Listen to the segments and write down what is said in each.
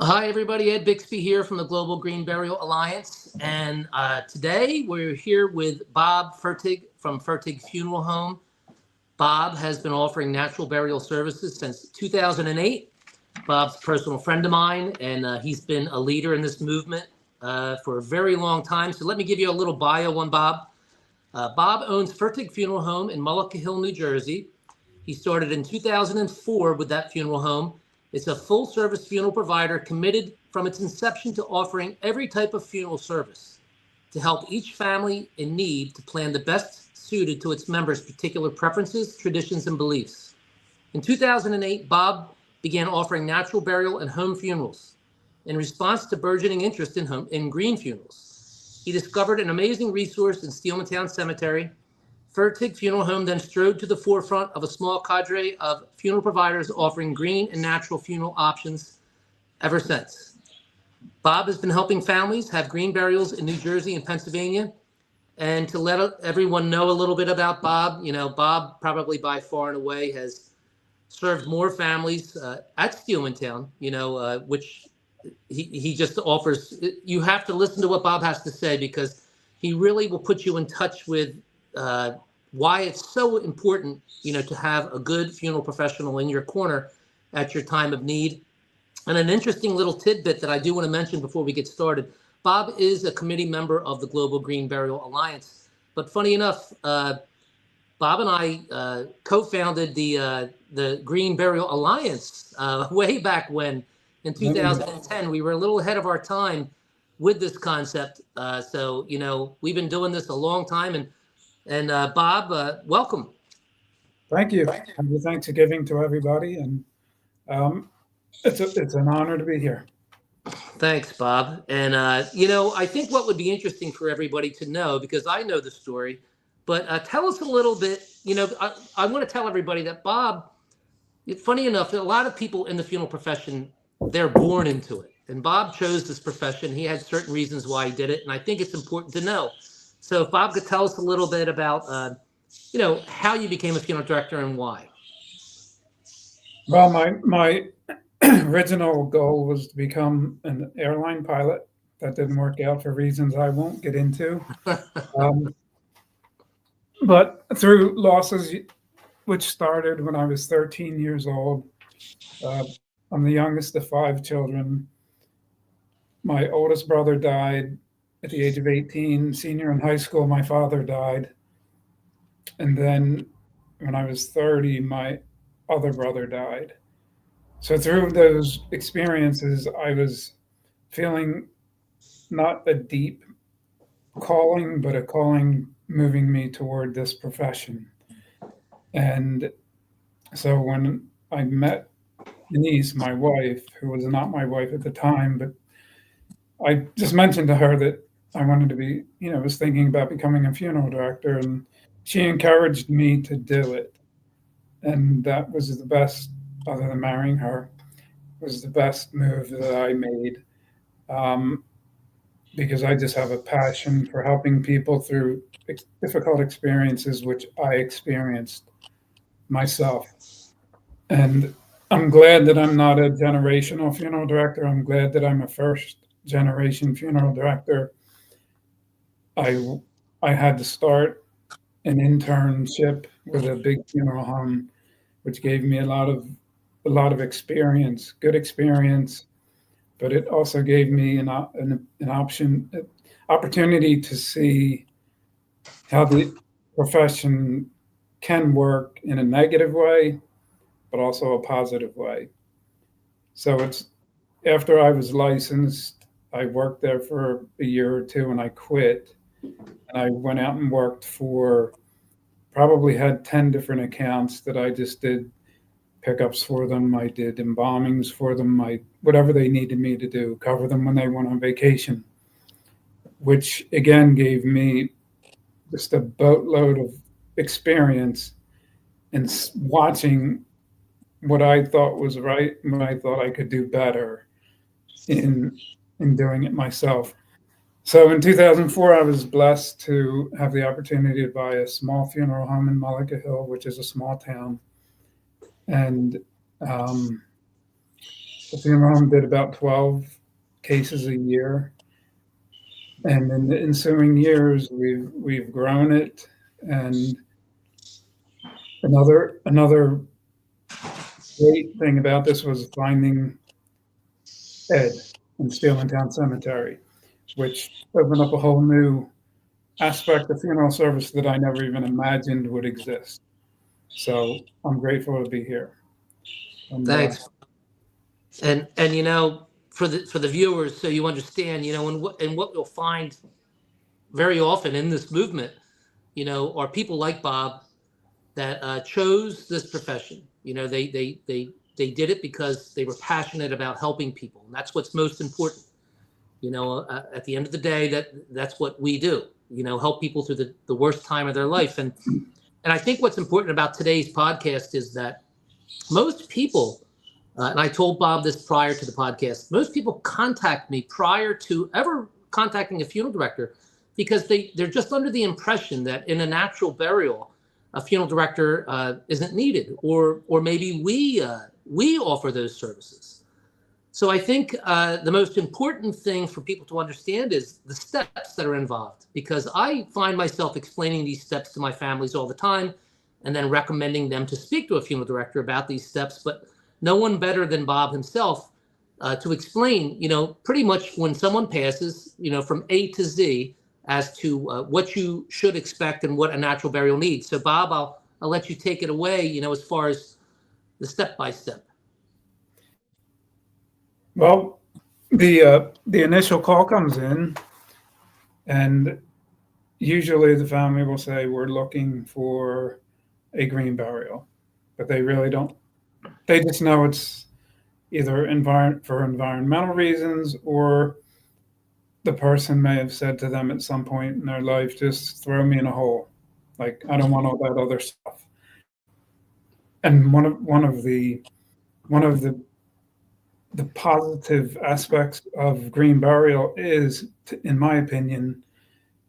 Hi, everybody. Ed Bixby here from the Global Green Burial Alliance. And today we're here with Bob Fertig from Fertig Funeral Home. Bob has been offering natural burial services since 2008. Bob's a personal friend of mine, and he's been a leader in this movement for a very long time. So let me give you a little bio on Bob. Bob owns Fertig Funeral Home in Mullica Hill, New Jersey. He started in 2004 with that funeral home. It's a full-service funeral provider committed from its inception to offering every type of funeral service to help each family in need to plan the best suited to its members' particular preferences, traditions, and beliefs. In 2008, Bob began offering natural burial and home funerals in response to burgeoning interest in green funerals. He discovered an amazing resource in Steelmantown Cemetery. Fertig Funeral Home then strode to the forefront of a small cadre of funeral providers offering green and natural funeral options ever since. Bob has been helping families have green burials in New Jersey and Pennsylvania. And to let everyone know a little bit about Bob, Bob probably by far and away has served more families at Steelmantown, which he just offers. You have to listen to what Bob has to say because he really will put you in touch with why it's so important, to have a good funeral professional in your corner at your time of need. And an interesting little tidbit that I do want to mention before we get started, Bob is a committee member of the Global Green Burial Alliance. But funny enough, Bob and I co-founded the Green Burial Alliance way back when, in 2010. We were a little ahead of our time with this concept. So, we've been doing this a long time. And Bob, welcome. Thank you. Happy Thanksgiving to everybody. And it's an honor to be here. Thanks, Bob. And, I think what would be interesting for everybody to know, because I know the story, but tell us a little bit, I want to tell everybody that Bob, funny enough, a lot of people in the funeral profession, they're born into it. And Bob chose this profession. He had certain reasons why he did it. And I think it's important to know. So if Bob could tell us a little bit about, how you became a funeral director and why. Well, my original goal was to become an airline pilot. That didn't work out for reasons I won't get into. But through losses, which started when I was 13 years old, I'm the youngest of 5 children. My oldest brother died at the age of 18, senior in high school. My father died. And then when I was 30, my other brother died. So through those experiences, I was feeling not a deep calling, but a calling moving me toward this profession. And so when I met Denise, my wife, who was not my wife at the time, but I just mentioned to her that I wanted to be, was thinking about becoming a funeral director, and she encouraged me to do it. And that was the best, other than marrying her, was the best move that I made. Because I just have a passion for helping people through difficult experiences, which I experienced myself. And I'm glad that I'm not a generational funeral director. I'm glad that I'm a first generation funeral director. I had to start an internship with a big funeral home, which gave me a lot of experience, good experience, but it also gave me an opportunity to see how the profession can work in a negative way, but also a positive way. So it's after I was licensed, I worked there for a year or two and I quit. And I went out and worked probably had 10 different accounts that I just did pickups for them. I did embalmings for them. Whatever they needed me to do, cover them when they went on vacation, which again gave me just a boatload of experience in watching what I thought was right and what I thought I could do better in doing it myself. So in 2004, I was blessed to have the opportunity to buy a small funeral home in Mullica Hill, which is a small town. And the funeral home did about 12 cases a year. And in the ensuing years, we've grown it. And another great thing about this was finding Ed in Steelmantown Cemetery, which opened up a whole new aspect of funeral service that I never even imagined would exist. So I'm grateful to be here. And, Thanks. And for the viewers, so you understand, and what you'll find very often in this movement, are people like Bob that chose this profession. They did it because they were passionate about helping people, and that's what's most important. At the end of the day, that's what we do. Help people through the worst time of their life. And I think what's important about today's podcast is that most people, and I told Bob this prior to the podcast, most people contact me prior to ever contacting a funeral director because they're just under the impression that in a natural burial, a funeral director isn't needed, or maybe we offer those services. So I think the most important thing for people to understand is the steps that are involved, because I find myself explaining these steps to my families all the time and then recommending them to speak to a funeral director about these steps. But no one better than Bob himself to explain, pretty much when someone passes, from A to Z as to what you should expect and what a natural burial needs. So Bob, I'll let you take it away, as far as the step-by-step. well, the initial call comes in, and usually the family will say, we're looking for a green burial, but they really don't. They just know it's either for environmental reasons, or the person may have said to them at some point in their life, just throw me in a hole. Like, I don't want all that other stuff. And one of the positive aspects of green burial is, in my opinion,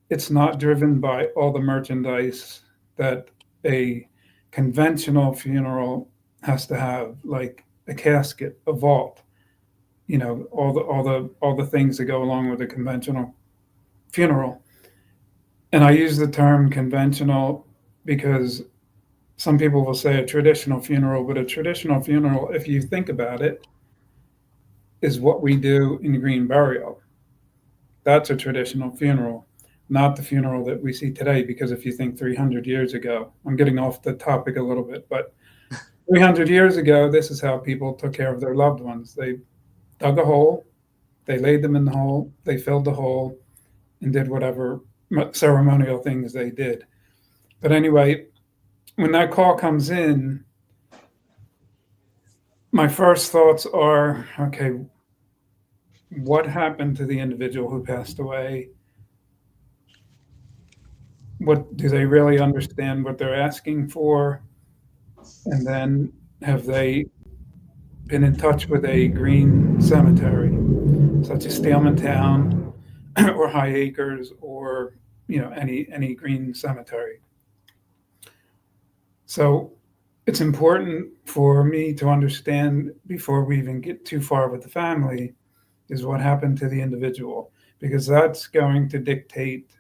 it's not driven by all the merchandise that a conventional funeral has to have, like a casket, a vault, all the things that go along with a conventional funeral. And I use the term conventional because some people will say a traditional funeral, but a traditional funeral, if you think about it, is what we do in green burial. That's a traditional funeral, not the funeral that we see today. Because if you think 300 years ago, I'm getting off the topic a little bit, but 300 years ago, this is how people took care of their loved ones. They dug a hole, they laid them in the hole, they filled the hole, and did whatever ceremonial things they did. But anyway, when that call comes in, my first thoughts are, okay, what happened to the individual who passed away? What do they really understand what they're asking for? And then have they been in touch with a green cemetery, such as Steelmantown or High Acres, or any green cemetery? So it's important for me to understand, before we even get too far with the family, is what happened to the individual, because that's going to dictate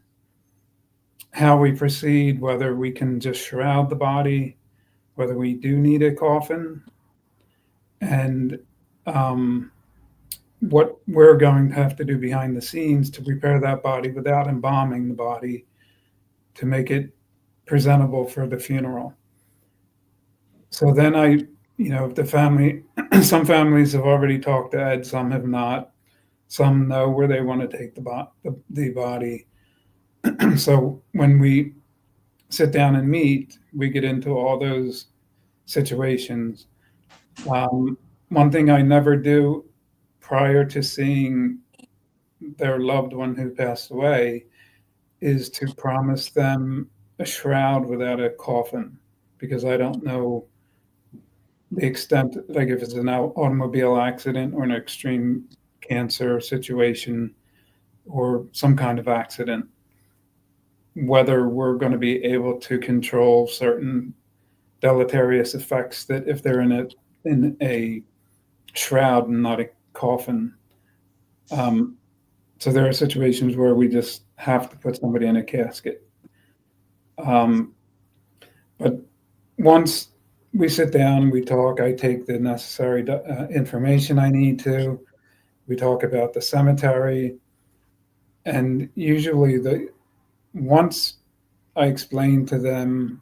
how we proceed, whether we can just shroud the body, whether we do need a coffin, and what we're going to have to do behind the scenes to prepare that body without embalming the body, to make it presentable for the funeral. So then the family, some families have already talked to Ed, some have not. Some know where they want to take the body. So when we sit down and meet, we get into all those situations. One thing I never do prior to seeing their loved one who passed away is to promise them a shroud without a coffin, because I don't know the extent, like if it's an automobile accident or an extreme cancer situation or some kind of accident, whether we're going to be able to control certain deleterious effects that if they're in a shroud and not a coffin. So there are situations where we just have to put somebody in a casket. But once we sit down, we talk, I take the necessary information I need to. We talk about the cemetery. And usually once I explain to them,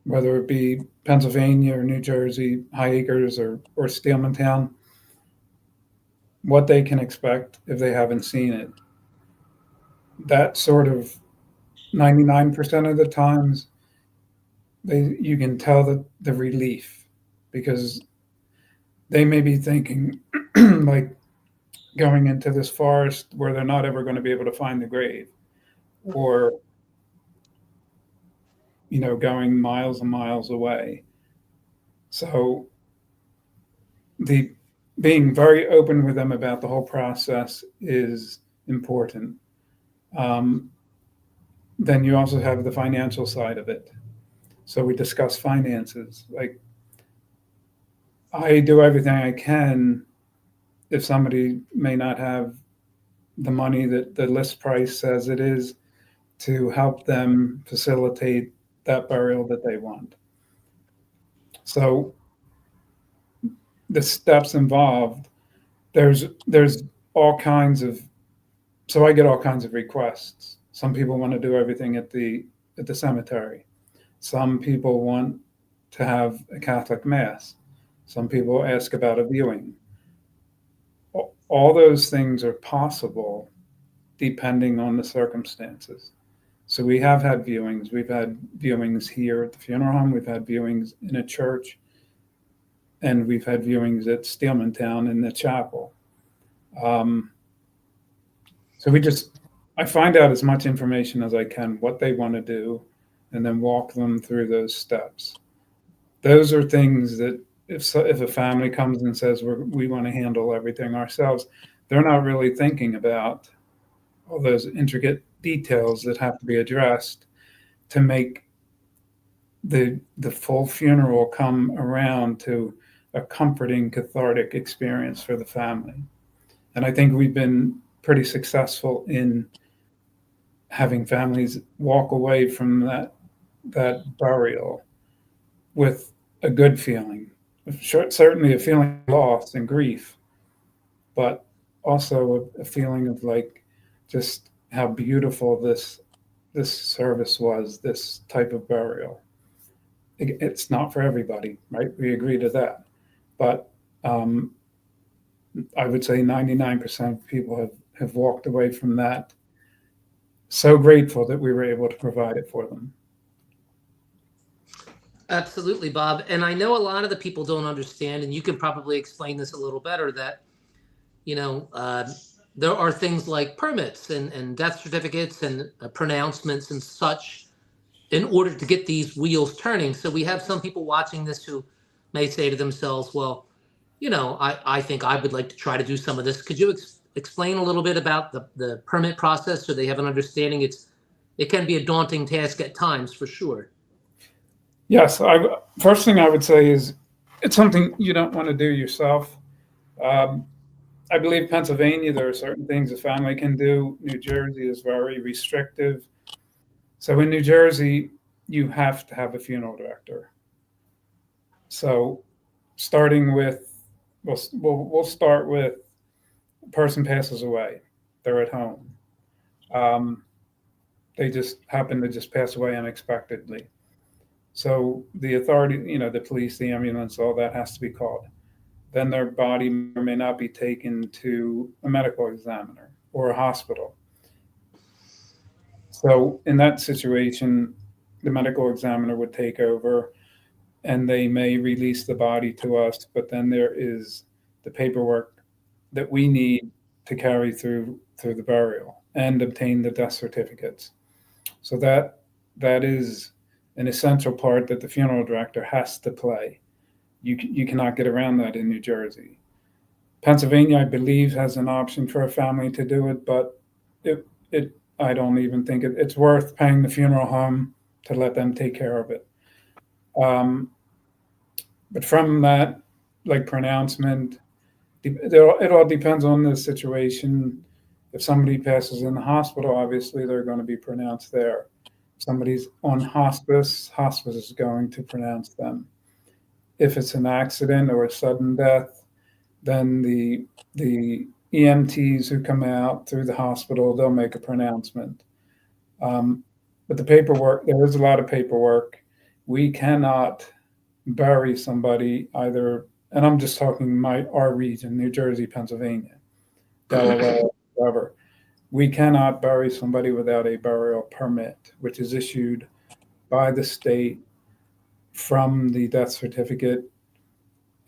whether it be Pennsylvania or New Jersey, High Acres or Steelmantown, what they can expect if they haven't seen it. That sort of 99% of the times, you can tell the relief, because they may be thinking like going into this forest where they're not ever going to be able to find the grave, or going miles and miles away. So being very open with them about the whole process is important. Then you also have the financial side of it. So we discuss finances. Like, I do everything I can if somebody may not have the money that the list price says it is, to help them facilitate that burial that they want. So the steps involved, there's all kinds of, so I get all kinds of requests. Some people want to do everything at the cemetery. Some people want to have a Catholic mass. Some people ask about a viewing. All those things are possible depending on the circumstances. So we have had viewings. We've had viewings here at the funeral home. We've had viewings in a church. And we've had viewings at Steelmantown in the chapel. So I find out as much information as I can, what they want to do, and then walk them through those steps. Those are things that if a family comes and says we want to handle everything ourselves, they're not really thinking about all those intricate details that have to be addressed to make the full funeral come around to a comforting, cathartic experience for the family. And I think we've been pretty successful in having families walk away from that burial with a good feeling, certainly a feeling of loss and grief, but also a feeling of like just how beautiful this service was, this type of burial. It's not for everybody, right? We agree to that. But I would say 99% of people have walked away from that so grateful that we were able to provide it for them. Absolutely, Bob. And I know a lot of the people don't understand, and you can probably explain this a little better, that, there are things like permits and death certificates and pronouncements and such in order to get these wheels turning. So we have some people watching this who may say to themselves, well, I think I would like to try to do some of this. Could you explain a little bit about the permit process so they have an understanding? It can be a daunting task at times, for sure. Yes. First thing I would say is it's something you don't want to do yourself. I believe Pennsylvania, there are certain things a family can do. New Jersey is very restrictive. So in New Jersey, you have to have a funeral director. So starting with, we'll start with a person passes away. They're at home. They just happen to just pass away unexpectedly. So the authority, the police, the ambulance, all that has to be called. Then their body may or may not be taken to a medical examiner or a hospital. So in that situation, the medical examiner would take over and they may release the body to us, but then there is the paperwork that we need to carry through the burial and obtain the death certificates. So that is an essential part that the funeral director has to play. You cannot get around that in New Jersey. Pennsylvania, I believe, has an option for a family to do it, but I don't even think it's worth paying the funeral home to let them take care of it. But from that, like pronouncement. It all depends on the situation. If somebody passes in the hospital, obviously they're going to be pronounced there. If somebody's on hospice, hospice is going to pronounce them. If it's an accident or a sudden death, then the EMTs who come out through the hospital, they'll make a pronouncement. But the paperwork, there is a lot of paperwork. We cannot bury somebody either, and I'm just talking our region, New Jersey, Pennsylvania, Delaware, wherever. We cannot bury somebody without a burial permit, which is issued by the state from the death certificate.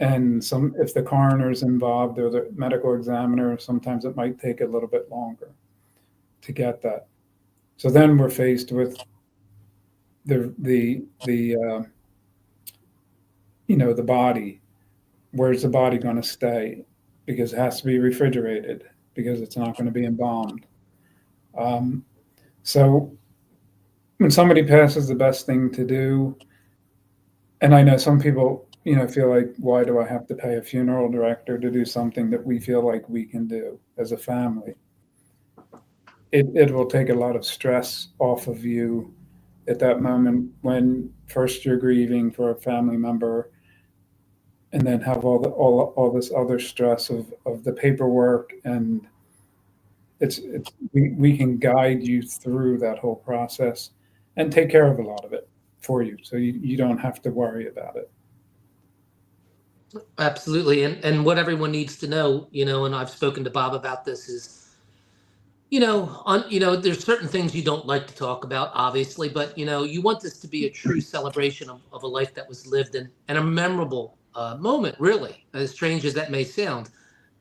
And if the coroner is involved or the medical examiner, sometimes it might take a little bit longer to get that. So then we're faced with the body. Where's the body going to stay? Because it has to be refrigerated, because it's not going to be embalmed. So when somebody passes, the best thing to do, and I know some people, feel like, why do I have to pay a funeral director to do something that we feel like we can do as a family? It will take a lot of stress off of you at that moment when first you're grieving for a family member, and then have all this other stress of the paperwork, and we can guide you through that whole process and take care of a lot of it for you, so you don't have to worry about it. Absolutely. And what everyone needs to know, and I've spoken to Bob about this, is, there's certain things you don't like to talk about, obviously, but, you want this to be a true celebration of a life that was lived and a memorable moment, really, as strange as that may sound,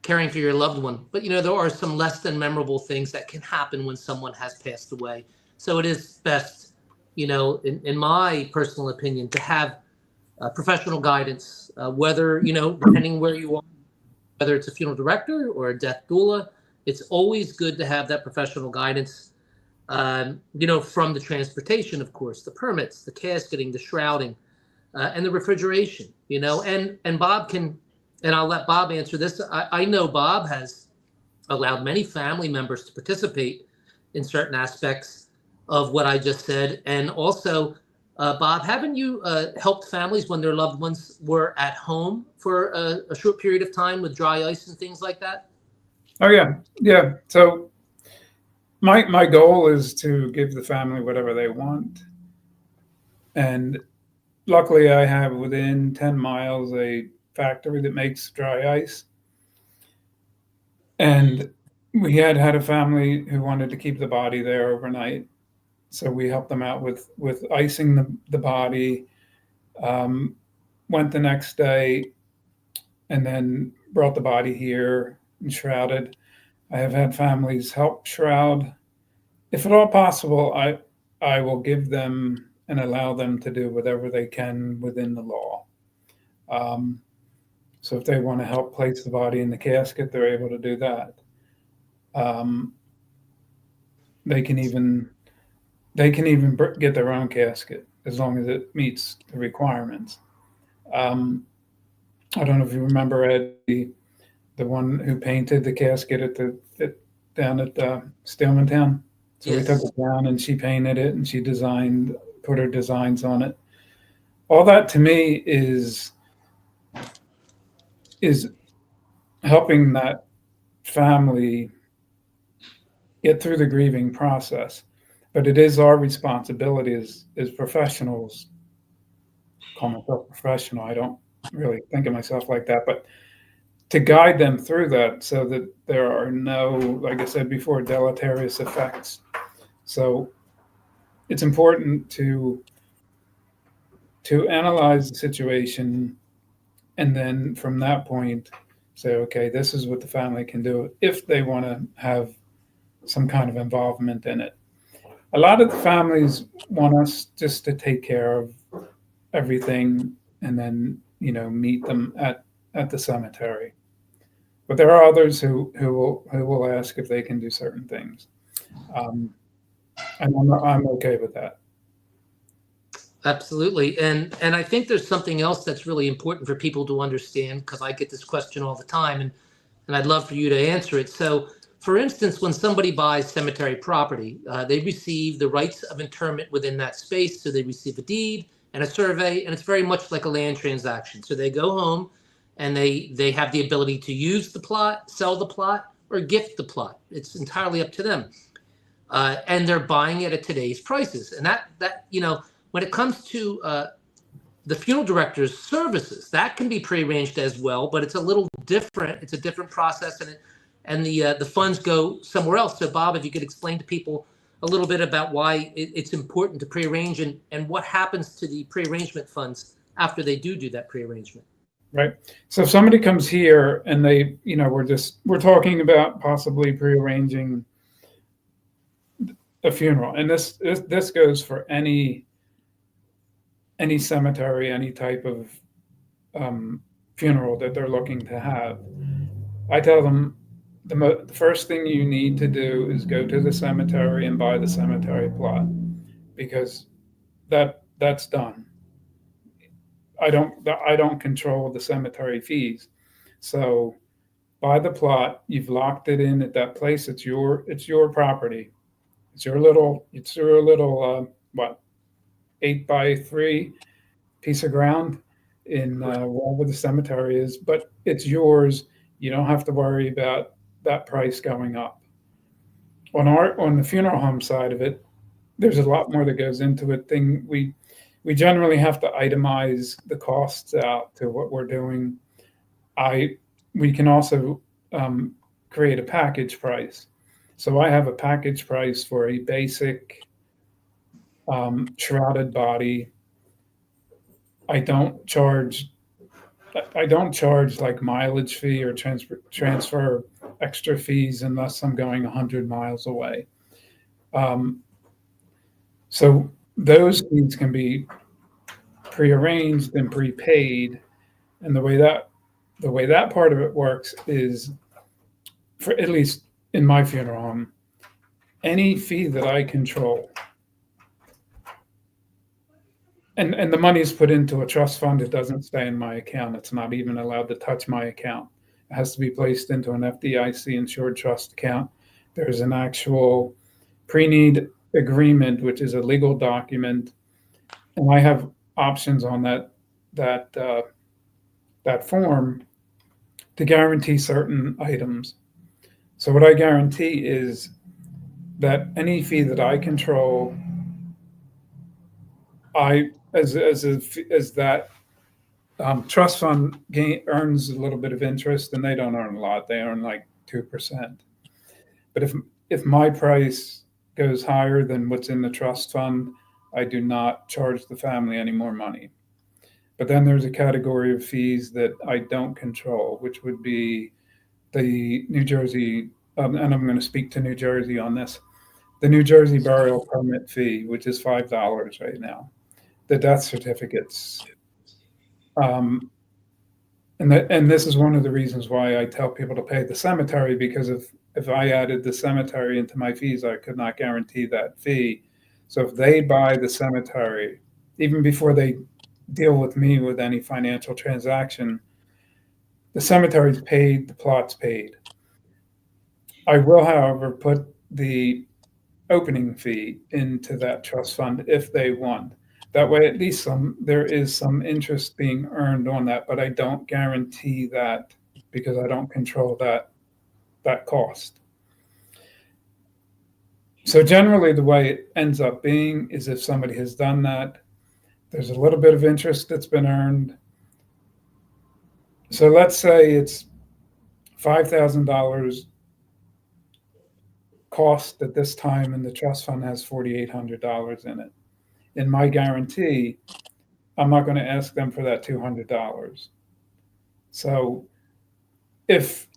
caring for your loved one. But, there are some less than memorable things that can happen when someone has passed away. So it is best, in my personal opinion, to have professional guidance, whether, depending where you are, whether it's a funeral director or a death doula, it's always good to have that professional guidance, from the transportation, of course, the permits, the casketing, the shrouding, and the refrigeration, and Bob can, and I'll let Bob answer this. I know Bob has allowed many family members to participate in certain aspects of what I just said. And also, Bob, haven't you helped families when their loved ones were at home for a short period of time with dry ice and things like that? Oh yeah. So my goal is to give the family whatever they want, and luckily I have within 10 miles a factory that makes dry ice. And we had a family who wanted to keep the body there overnight, so we helped them out with icing the body. Went the next day, and then brought the body here and shrouded. I have had families help shroud. If at all possible, I will give them and allow them to do whatever they can within the law. So if they want to help place the body in the casket, they're able to do that. They can even get their own casket as long as it meets the requirements. I don't know if you remember Ed, the one who painted the casket down at Steelmantown. So yes. We took it down and she painted it and she put her designs on it. All that to me is helping that family get through the grieving process. But it is our responsibility as professionals. Call myself professional. I don't really think of myself like that, but to guide them through that so that there are no, like I said before, deleterious effects. So it's important to analyze the situation, and then from that point say, okay, this is what the family can do if they want to have some kind of involvement in it. A lot of the families want us just to take care of everything and then, meet them at the cemetery. But there are others who will ask if they can do certain things. And I'm okay with that. Absolutely. And I think there's something else that's really important for people to understand, because I get this question all the time, and I'd love for you to answer it. So, for instance, when somebody buys cemetery property, they receive the rights of interment within that space. So they receive a deed and a survey, and it's very much like a land transaction. So they go home and they have the ability to use the plot, sell the plot, or gift the plot. It's entirely up to them. And they're buying it at today's prices. And that when it comes to the funeral director's services, that can be prearranged as well, but it's a little different. It's a different process, and the funds go somewhere else. So, Bob, if you could explain to people a little bit about why it's important to prearrange, and what happens to the prearrangement funds after they do that prearrangement. Right. So if somebody comes here and they, we're talking about possibly prearranging a funeral, and this goes for any cemetery, any type of funeral that they're looking to have. I tell them the first thing you need to do is go to the cemetery and buy the cemetery plot, because that's done. I don't control the cemetery fees. So buy the plot, you've locked it in at that place. It's your property. It's your little 8x3 piece of ground in wherever the cemetery is, but it's yours. You don't have to worry about that price going up. On the funeral home side of it, there's a lot more that goes into it. We generally have to itemize the costs out to what we're doing. We can also create a package price. So I have a package price for a basic shrouded body. I don't charge like mileage fee or transfer extra fees unless I'm going 100 miles away. So those fees can be prearranged and prepaid, and the way that part of it works is, for at least in my funeral home, any fee that I control, and the money is put into a trust fund. It doesn't stay in my account. It's not even allowed to touch my account. It has to be placed into an FDIC insured trust account. There's an actual pre-need agreement, which is a legal document, and I have options on that form to guarantee certain items. So what I guarantee is that any fee that I control, as that trust fund earns a little bit of interest, and they don't earn a lot. They earn like 2%. But if my price goes higher than what's in the trust fund, I do not charge the family any more money. But then there's a category of fees that I don't control, which would be the New Jersey, and I'm going to speak to New Jersey on this, the New Jersey burial permit fee, which is $5 right now, the death certificates. And this is one of the reasons why I tell people to pay the cemetery, because if I added the cemetery into my fees, I could not guarantee that fee. So if they buy the cemetery, even before they deal with me with any financial transaction, the cemetery's paid, the plot's paid. I will, however, put the opening fee into that trust fund if they want. That way, at least there is some interest being earned on that, but I don't guarantee that because I don't control that cost. So generally, the way it ends up being is, if somebody has done that, there's a little bit of interest that's been earned. So let's say it's $5,000 cost at this time, and the trust fund has $4,800 in it. In my guarantee, I'm not going to ask them for that $200. So if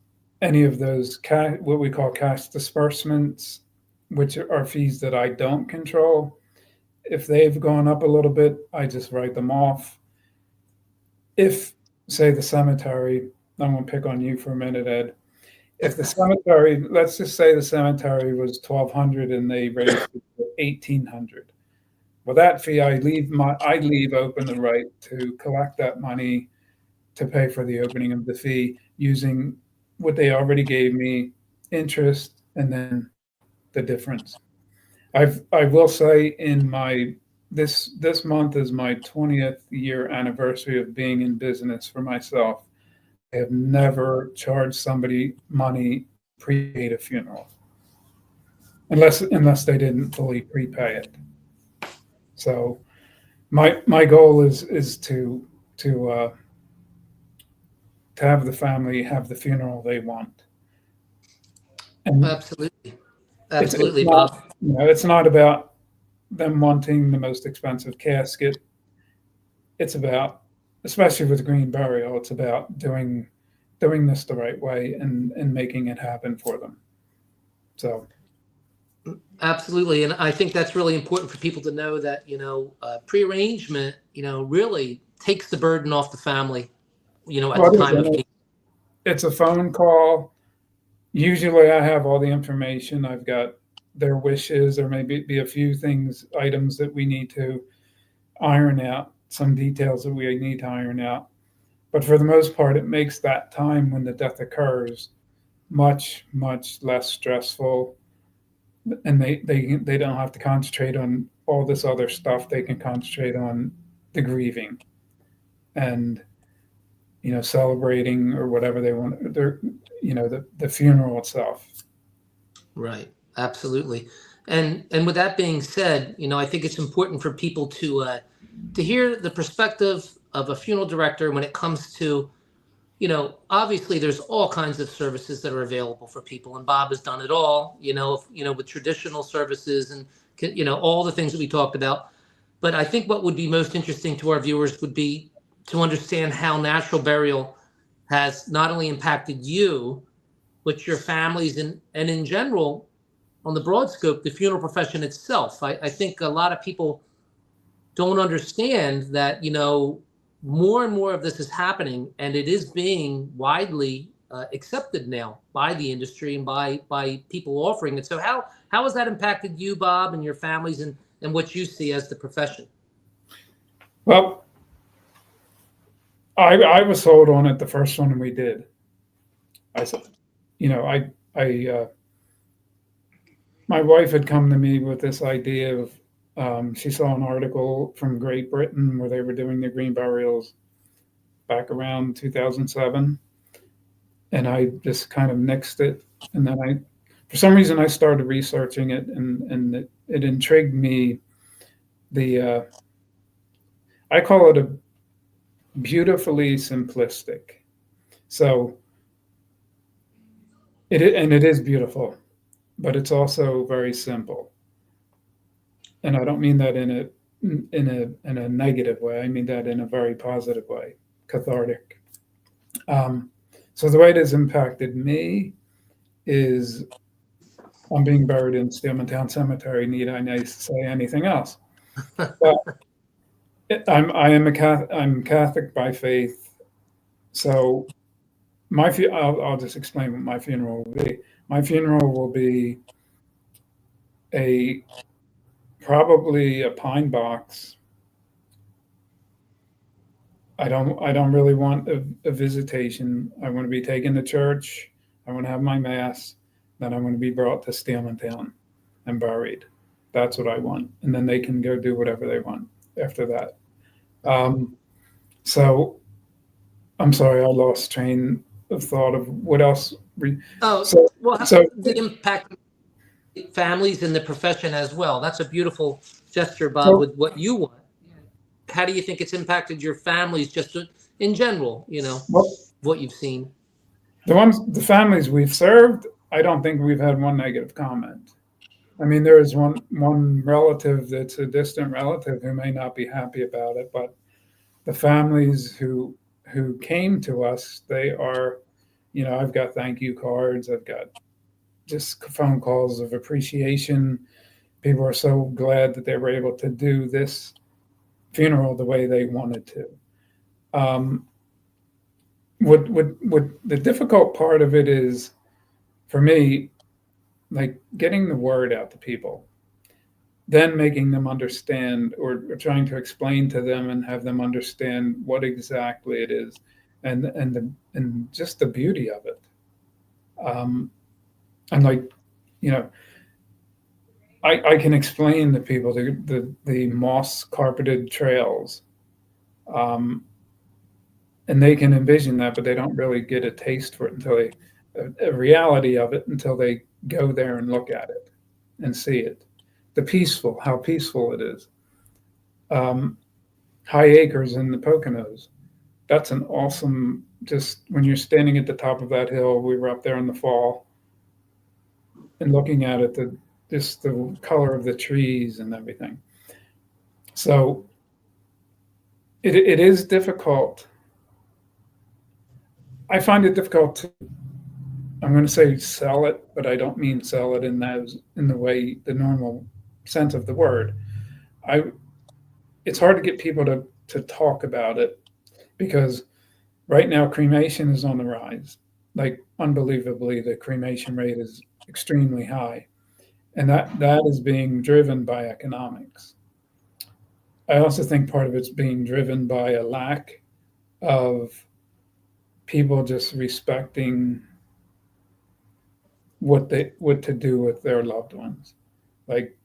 any of those what we call cash disbursements, which are fees that I don't control, if they've gone up a little bit, I just write them off. If, say, the cemetery, I'm going to pick on you for a minute, Ed. If the cemetery, let's just say the cemetery was $1,200 and they raised it to $1,800. Well, that fee, I leave open the right to collect that money to pay for the opening of the fee using what they already gave me, interest, and then the difference. I will say in my this month is my 20th year anniversary of being in business for myself. I have never charged somebody money prepaid a funeral unless they didn't fully prepay it. So my goal is to have the family have the funeral they want. And Absolutely. it's Absolutely, not, Bob. it's not about them wanting the most expensive casket. It's about, especially with green burial, it's about doing this the right way and making it happen for them. So Absolutely. And I think that's really important for people to know that, prearrangement, really takes the burden off the family, at the what is time of it? need. It's a phone call. Usually I have all the information. I've got their wishes. There may be a few items that we need to iron out, some details that we need to iron out. But for the most part, it makes that time when the death occurs much, much less stressful. And they don't have to concentrate on all this other stuff. They can concentrate on the grieving and, celebrating or whatever they want. The funeral itself. Right. Absolutely. And with that being said, I think it's important for people to hear the perspective of a funeral director when it comes to, obviously there's all kinds of services that are available for people, and Bob has done it all, with traditional services and, all the things that we talked about. But I think what would be most interesting to our viewers would be to understand how natural burial has not only impacted you, but your families and in general, on the broad scope, the funeral profession itself. I think a lot of people don't understand that, more and more of this is happening, and it is being widely accepted now by the industry and by people offering it. So how has that impacted you, Bob, and your families, and what you see as the profession? Well, I was sold on it the first one we did. I said, my wife had come to me with this idea of, she saw an article from Great Britain where they were doing the green burials back around 2007. And I just kind of nixed it. And then for some reason, I started researching it, and it intrigued me. I call it a beautifully simplistic. So it is beautiful, but it's also very simple. And I don't mean that in a negative way. I mean that in a very positive way, cathartic. So the way it has impacted me is I'm being buried in Steelmantown Cemetery. Need I say anything else? But I'm Catholic by faith. So I'll just explain what my funeral will be. My funeral will be probably a pine box. I don't really want a visitation. I want to be taken to church. I want to have my mass. Then I want to be brought to Steelmantown and buried. That's what I want. And then they can go do whatever they want after that. So I'm sorry, I lost train of thought of what else. The impact families in the profession as well. That's a beautiful gesture, Bob, with what you want. How do you think it's impacted your families just in general, what you've seen? The families we've served, I don't think we've had one negative comment. I mean, there is one relative that's a distant relative who may not be happy about it, but the families who came to us, they are, I've got thank you cards. I've got just phone calls of appreciation. People are so glad that they were able to do this funeral the way they wanted to. What the difficult part of it is, for me, like getting the word out to people. then making them understand, or trying to explain to them and have them understand what exactly it is, and just the beauty of it. And like, you know, I can explain to people the moss carpeted trails, um, and they can envision that, but they don't really get a taste for it until they, a reality of it, until they go there and look at it and see it. How peaceful it is. Um, High acres in the Poconos. That's an awesome, just when you're standing at the top of that hill, we were up there in the fall and looking at it, just the color of the trees and everything. So it is difficult. I find it difficult to, I'm going to say sell it, but I don't mean sell it in the way, the normal sense of the word. It's hard to get people to talk about it, because right now cremation is on the rise. Like, unbelievably, the cremation rate is extremely high, and that is being driven by economics. I also think part of it's being driven by a lack of people just respecting what to do with their loved ones. Like,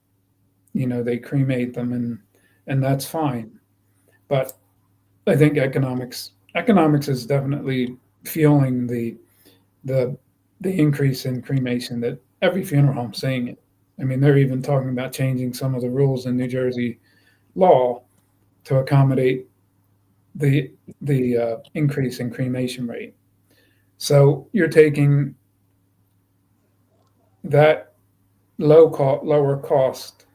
they cremate them, and that's fine. But I think economics is definitely fueling the increase in cremation, that every funeral home saying it. I mean, they're even talking about changing some of the rules in New Jersey law to accommodate the increase in cremation rate. So you're taking that lower cost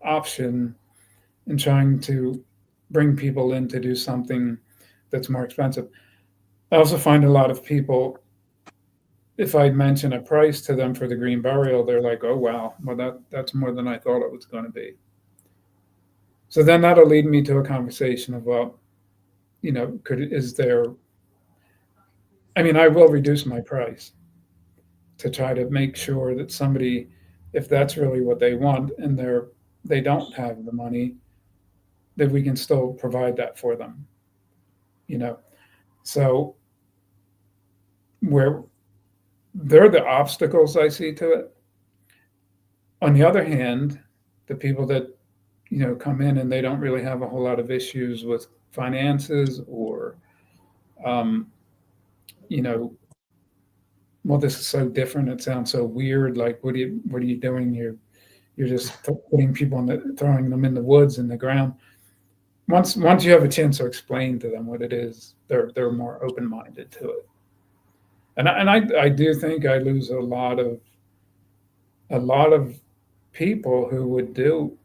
option and trying to bring people in to do something that's more expensive. I also find a lot of people, if I mention a price to them for the green burial, they're like, "Oh wow, well that's more than I thought it was going to be." So then that'll lead me to a conversation of, well, I will reduce my price to try to make sure that somebody, if that's really what they want and they don't have the money, that we can still provide that for them. So where they're the obstacles I see to it. On the other hand, the people that come in and they don't really have a whole lot of issues with finances, or well, this is so different, it sounds so weird, like, what are you doing? You're just putting people throwing them in the woods, in the ground. Once you have a chance to explain to them what it is, they're more open-minded to it. And I do think I lose a lot of people who would do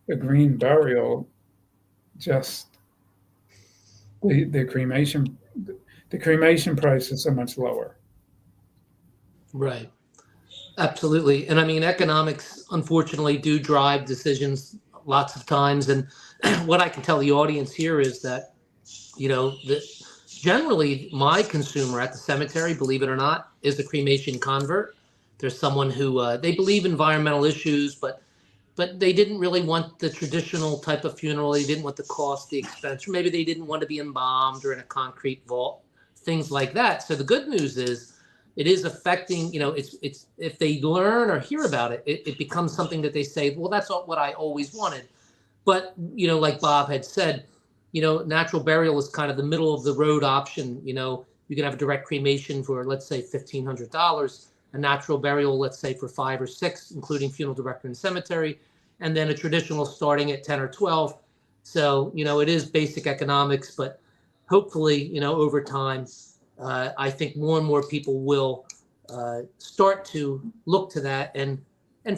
a green burial. Just the cremation price is so much lower. Right. Absolutely. And I mean, economics, unfortunately, do drive decisions lots of times. And what I can tell the audience here is that, generally my consumer at the cemetery, believe it or not, is a cremation convert. There's someone who they believe environmental issues, but they didn't really want the traditional type of funeral. They didn't want the cost, the expense, or maybe they didn't want to be embalmed or in a concrete vault, things like that. So the good news is, it is affecting, it's if they learn or hear about it, it becomes something that they say, well, that's what I always wanted. But, like Bob had said, natural burial is kind of the middle of the road option. You can have a direct cremation for, let's say, $1,500, a natural burial, let's say, for $5 or $6, including funeral director and cemetery, and then a traditional starting at 10 or 12. So, it is basic economics, but hopefully, over time, I think more and more people will start to look to that and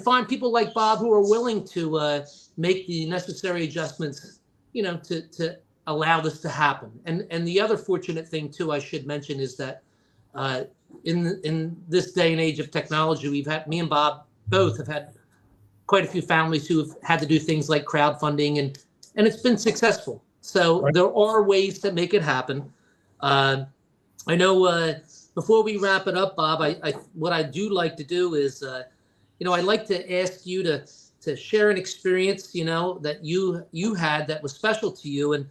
find people like Bob who are willing to make the necessary adjustments, to allow this to happen. And the other fortunate thing too, I should mention, is that in this day and age of technology, me and Bob both have had quite a few families who have had to do things like crowdfunding, and it's been successful. So Right. There are ways to make it happen. I know before we wrap it up, Bob, what I do like to do is, I'd like to ask you to to share an experience, that you had that was special to you. And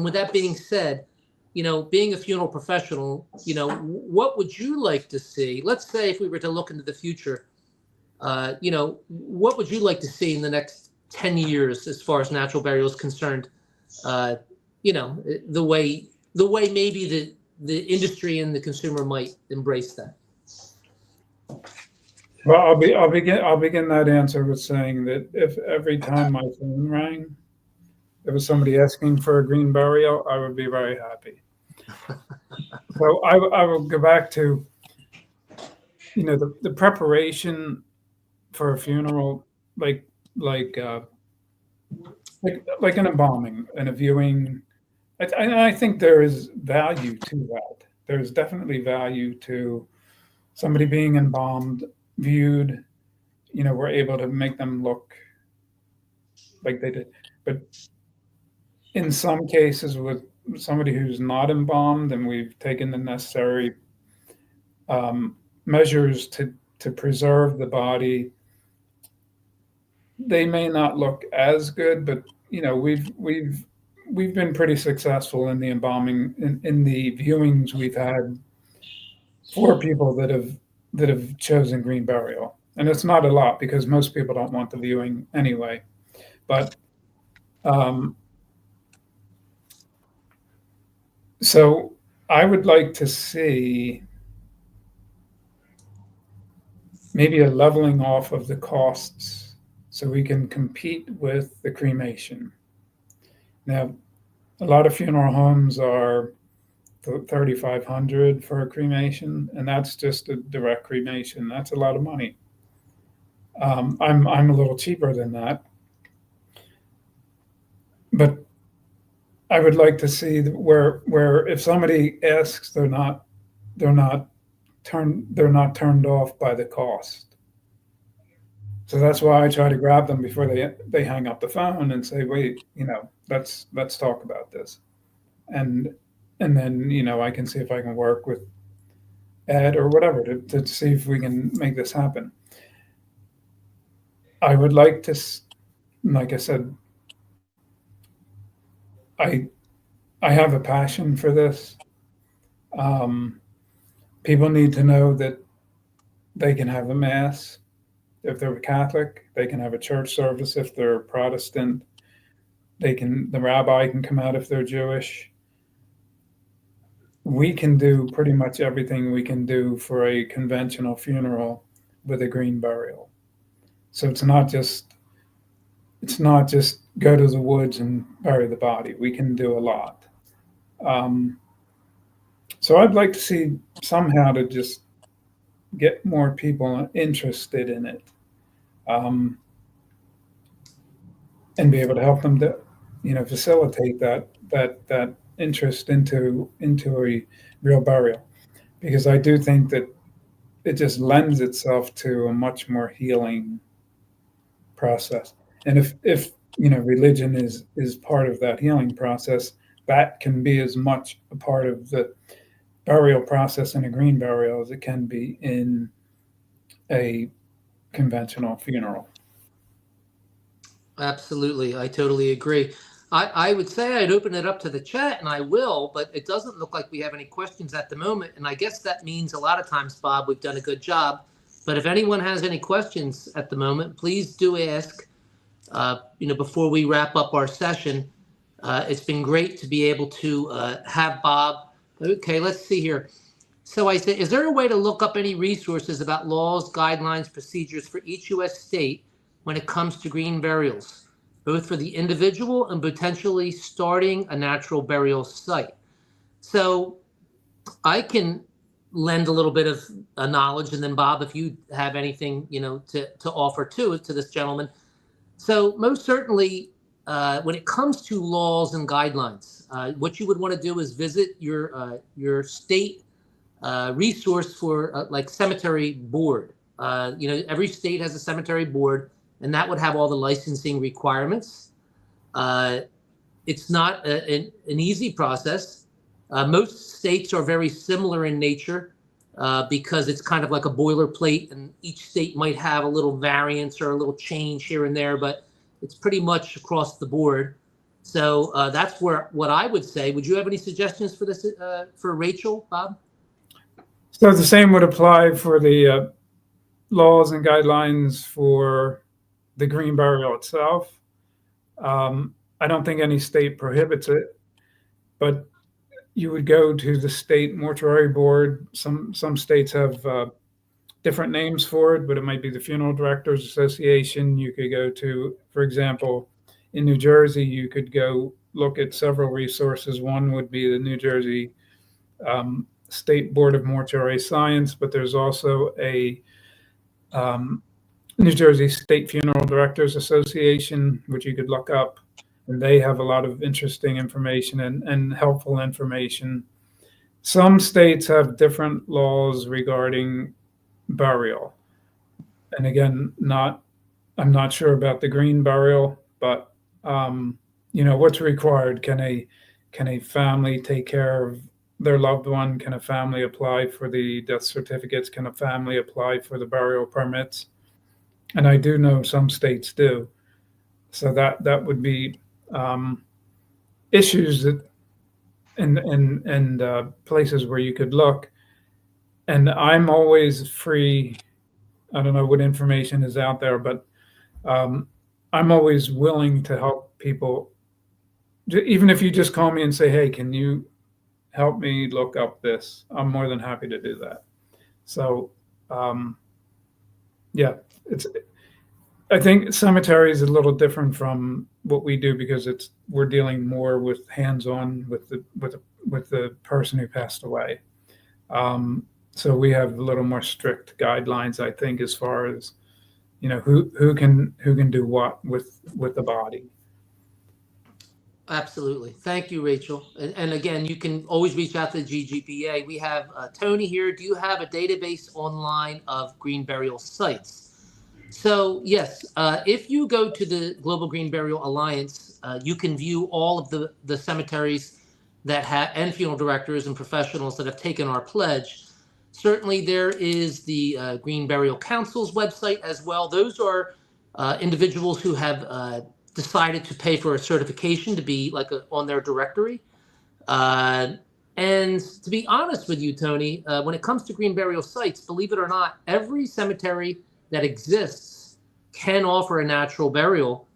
with that being said, being a funeral professional, what would you like to see? Let's say if we were to look into the future, what would you like to see in the next 10 years as far as natural burial is concerned? The way maybe the industry and the consumer might embrace that. Well, I'll begin that answer with saying that if every time my phone rang, there was somebody asking for a green burial, I would be very happy. So I will go back to, the preparation for a funeral, like an embalming and a viewing. I think there is value to that. There's definitely value to somebody being embalmed, viewed. We're able to make them look like they did. But in some cases, with somebody who's not embalmed, and we've taken the necessary measures to preserve the body, they may not look as good, but we've been pretty successful in the embalming, in the viewings we've had for people that have chosen green burial. And it's not a lot because most people don't want the viewing anyway. But so I would like to see maybe a leveling off of the costs so we can compete with the cremation. Now, a lot of funeral homes are $3,500 for a cremation, and that's just a direct cremation. That's a lot of money. I'm a little cheaper than that, but I would like to see where if somebody asks, they're not turned off by the cost. So that's why I try to grab them before they hang up the phone and say, wait, let's talk about this. And then, I can see if I can work with Ed or whatever to see if we can make this happen. I would like to, like I said, I have a passion for this. People need to know that they can have a mass if they're Catholic. They can have a church service if they're Protestant. The rabbi can come out if they're Jewish. We can do pretty much everything we can do for a conventional funeral with a green burial. So it's not just go to the woods and bury the body. We can do a lot. So I'd like to see somehow to just get more people interested in it, and be able to help them to, facilitate that interest into a real burial, because I do think that it just lends itself to a much more healing process. And if religion is part of that healing process, that can be as much a part of the burial process in a green burial as it can be in a conventional funeral. Absolutely. I totally agree. I would say I'd open it up to the chat, and I will, but it doesn't look like we have any questions at the moment. And I guess that means a lot of times, Bob, we've done a good job. But if anyone has any questions at the moment, please do ask, before we wrap up our session. It's been great to be able to have Bob. Okay, let's see here. So I said, is there a way to look up any resources about laws, guidelines, procedures for each U.S. state when it comes to green burials, both for the individual and potentially starting a natural burial site? So I can lend a little bit of knowledge, and then Bob, if you have anything, to offer to this gentleman. So most certainly, when it comes to laws and guidelines, what you would want to do is visit your state resource for like cemetery board. Every state has a cemetery board, and that would have all the licensing requirements. It's not an easy process. Most states are very similar in nature. because it's kind of like a boilerplate, and each state might have a little variance or a little change here and there, but it's pretty much across the board. So that's what I would say. Would you have any suggestions for this for Rachel, Bob? So the same would apply for the laws and guidelines for the green burial itself. I don't think any state prohibits it, but you would go to the state mortuary board. Some states have different names for it, but it might be the Funeral Directors Association. You could go to, for example, in New Jersey, you could go look at several resources. One would be the New Jersey State Board of Mortuary Science, but there's also a New Jersey State Funeral Directors Association, which you could look up, and they have a lot of interesting information and helpful information. Some states have different laws regarding burial. And again, I'm not sure about the green burial, but what's required? Can a family take care of their loved one? Can a family apply for the death certificates? Can a family apply for the burial permits? And I do know some states do. So that would be issues that and places where you could look. And I'm always free. I don't know what information is out there, but I'm always willing to help people. Even if you just call me and say, "Hey, can you help me look up this?" I'm more than happy to do that. So, yeah, I think cemetery is a little different from what we do because we're dealing more with hands-on with the person who passed away. So we have a little more strict guidelines, I think, as far as who can do what with the body. Absolutely. Thank you, Rachel. And again, you can always reach out to the GGPA. We have Tony here. Do you have a database online of green burial sites? So yes, if you go to the Global Green Burial Alliance, you can view all of the cemeteries that have, and funeral directors and professionals that have taken our pledge. Certainly there is the Green Burial Council's website as well. Those are individuals who have decided to pay for a certification to be on their directory. And to be honest with you, Tony, when it comes to green burial sites, believe it or not, every cemetery that exists can offer a natural burial.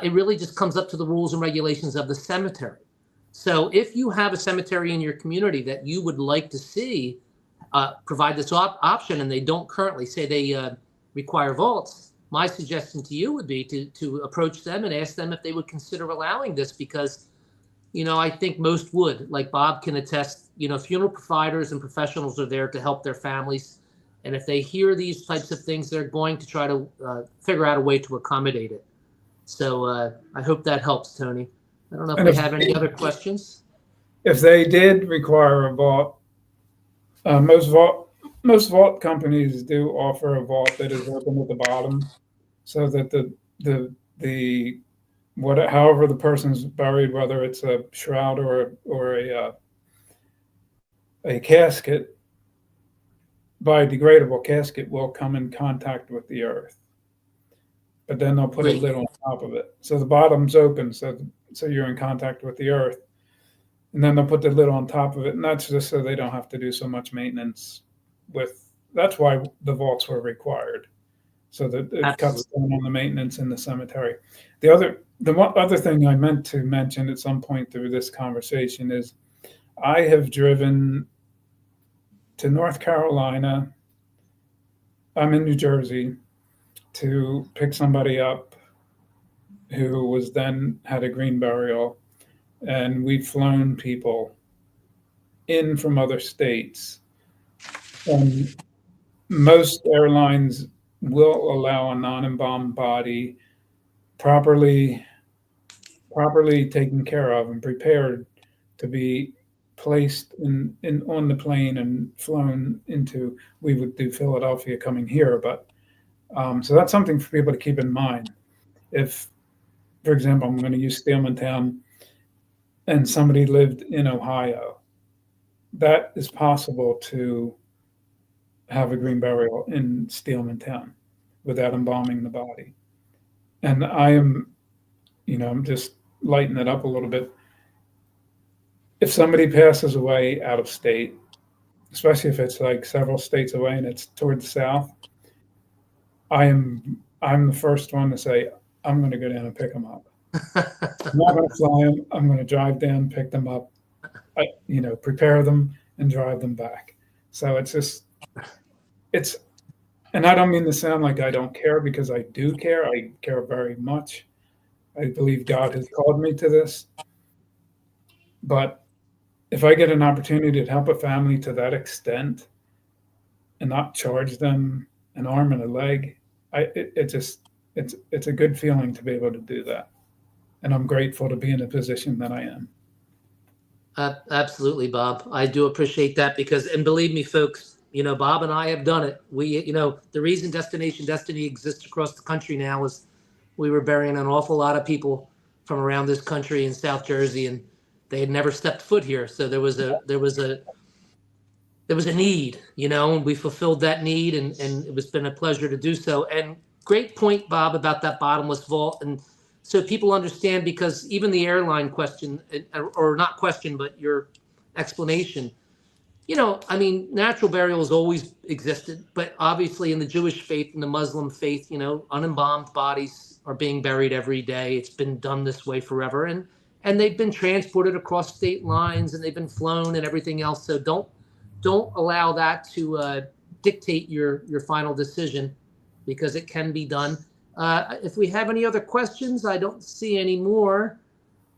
It really just comes up to the rules and regulations of the cemetery. So if you have a cemetery in your community that you would like to see provide this option, and they don't currently, say they require vaults, my suggestion to you would be to approach them and ask them if they would consider allowing this, because I think most would. Like Bob can attest, funeral providers and professionals are there to help their families. And if they hear these types of things, they're going to try to figure out a way to accommodate it. So I hope that helps, Tony. I don't know if we have any other questions. If they did require a vault, most vault companies do offer a vault that is open at the bottom, so that however the person's buried, whether it's a shroud or a casket, biodegradable casket, will come in contact with the earth. But then they'll put a lid on top of it, so the bottom's open, so you're in contact with the earth. And then they'll put the lid on top of it, and that's just so they don't have to do so much maintenance that's why the vaults were required, so that it cuts down on the maintenance in the cemetery. The other thing I meant to mention at some point through this conversation is I have driven to North Carolina. I'm in New Jersey to pick somebody up who had a green burial. And we've flown people in from other states. And most airlines will allow a non-embalmed body properly taken care of and prepared to be placed on the plane and flown into. We would do Philadelphia coming here, but so that's something for people to keep in mind. If, for example, I'm going to use Steelmantown, and somebody lived in Ohio, that is possible to have a green burial in Steelmantown without embalming the body. And I am, I'm just lighting it up a little bit. If somebody passes away out of state, especially if it's like several states away and it's toward the south, I'm the first one to say, I'm going to go down and pick them up. I'm not going to fly them. I'm going to drive down, pick them up, prepare them and drive them back. So and I don't mean to sound like I don't care, because I do care. I care very much. I believe God has called me to this. But if I get an opportunity to help a family to that extent and not charge them an arm and a leg, it's a good feeling to be able to do that. And I'm grateful to be in a position that I am. Absolutely, Bob. I do appreciate that, because, and believe me, folks, Bob and I have done it. We, the reason Destination Destiny exists across the country now is we were burying an awful lot of people from around this country in South Jersey, and they had never stepped foot here. So there was a need, and we fulfilled that need, and it's been a pleasure to do so. And great point, Bob, about that bottomless vault. And so people understand, because even the airline question, or not question, but your explanation, natural burial has always existed, but obviously in the Jewish faith and the Muslim faith, unembalmed bodies are being buried every day. It's been done this way forever. And they've been transported across state lines, and they've been flown and everything else. So don't allow that to dictate your final decision, because it can be done. If we have any other questions, I don't see any more,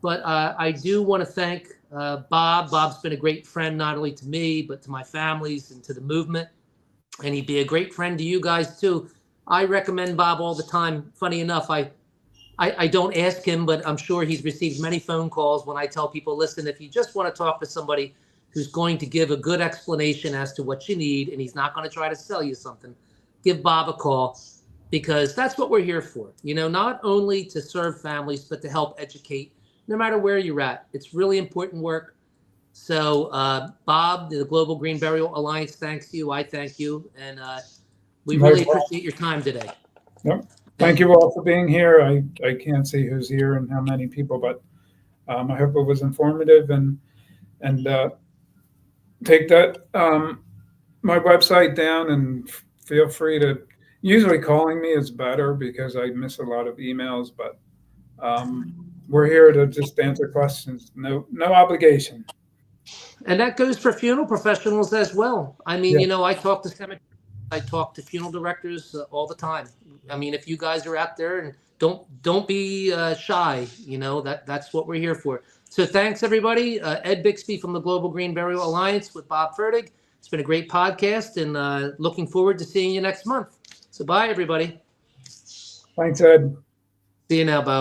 but I do want to thank Bob. Bob's been a great friend, not only to me, but to my families and to the movement. And he'd be a great friend to you guys too. I recommend Bob all the time. Funny enough, I don't ask him, but I'm sure he's received many phone calls when I tell people, listen, if you just want to talk to somebody who's going to give a good explanation as to what you need, and he's not going to try to sell you something, give Bob a call, because that's what we're here for. Not only to serve families, but to help educate, no matter where you're at. It's really important work. So Bob, the Global Green Burial Alliance thanks you. I thank you. And we really appreciate your time today. Yep. Thank you all for being here. I can't see who's here and how many people, but I hope it was informative, and take that my website down, and feel free to, usually calling me is better because I miss a lot of emails, but we're here to just answer questions. No obligation. And that goes for funeral professionals as well. I mean, Yeah. I talk to cemeteries, I talk to funeral directors all the time. I mean, if you guys are out there, and don't be shy, that's what we're here for. So thanks, everybody. Ed Bixby from the Global Green Burial Alliance with Bob Fertig. It's been a great podcast, and looking forward to seeing you next month. So bye, everybody. Thanks, Ed. See you now, Bob.